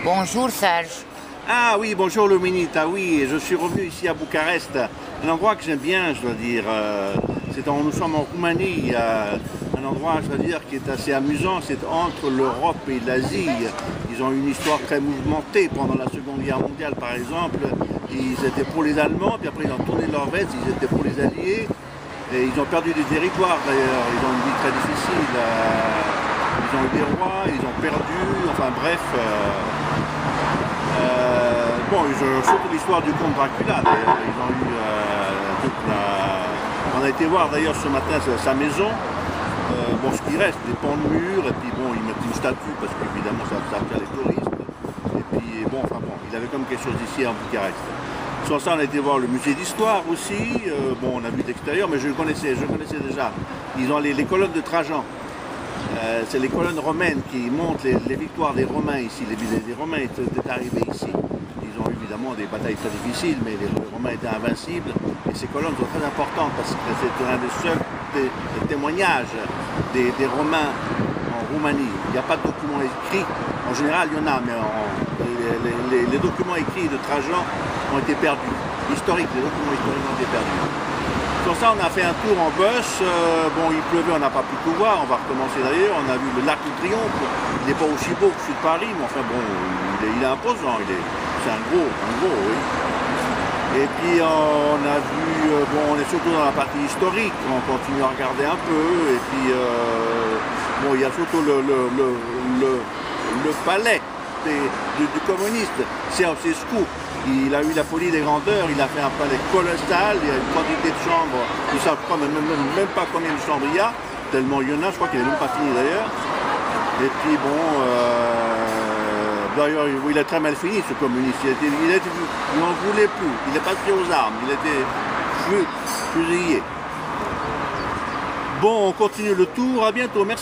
Bonjour Serge. Ah oui, bonjour Luminita, oui, je suis revenu ici à Bucarest, un endroit que j'aime bien, je dois dire. Nous sommes en Roumanie, il y a un endroit, je dois dire, qui est assez amusant, c'est entre l'Europe et l'Asie. Ils ont une histoire très mouvementée pendant la Seconde Guerre mondiale, par exemple. Ils étaient pour les Allemands, puis après ils ont tourné leur veste, ils étaient pour les Alliés, et ils ont perdu des territoires d'ailleurs, ils ont une vie très difficile. Ils ont eu des rois, ils ont perdu, enfin bref. Surtout l'histoire du comte Dracula d'ailleurs. Ils ont eu On a été voir d'ailleurs ce matin sa maison. Ce qui reste, des pans de murs, et puis bon, ils mettent une statue parce qu'évidemment ça attire les touristes. Et puis il avait comme quelque chose ici en Bucarest. Sur ça, on a été voir le musée d'histoire aussi. On a vu d'extérieur, mais je connaissais déjà. Ils ont les colonnes de Trajan. C'est les colonnes romaines qui montrent les victoires des Romains ici. Les Romains étaient arrivés ici. Ils ont eu évidemment des batailles très difficiles, mais les Romains étaient invincibles. Et ces colonnes sont très importantes parce que c'est un des seuls témoignages des Romains en Roumanie. Il n'y a pas de documents écrits. En général, il y en a, mais les documents écrits de Trajan ont été perdus. Les documents historiques ont été perdus. Sur ça, on a fait un tour en bus. Il pleuvait, on n'a pas pu tout voir. On va recommencer d'ailleurs. On a vu le L'arc de Triomphe. Il n'est pas aussi beau que celui de Paris, mais enfin bon, il est imposant. C'est un gros, oui. Et puis on a vu, on est surtout dans la partie historique. On continue à regarder un peu. Et puis il y a surtout le palais du communiste, Ceausescu. Il a eu la folie des grandeurs, il a fait un palais colossal, il y a une quantité de chambres, ils ne savent même pas combien de chambres il y a, tellement il y en a, je crois qu'il n'est même pas fini d'ailleurs. Et puis d'ailleurs il a très mal fini ce communiste, il n'en voulait plus, il n'est pas pris aux armes, il était fusillé. Bon, on continue le tour, à bientôt, merci.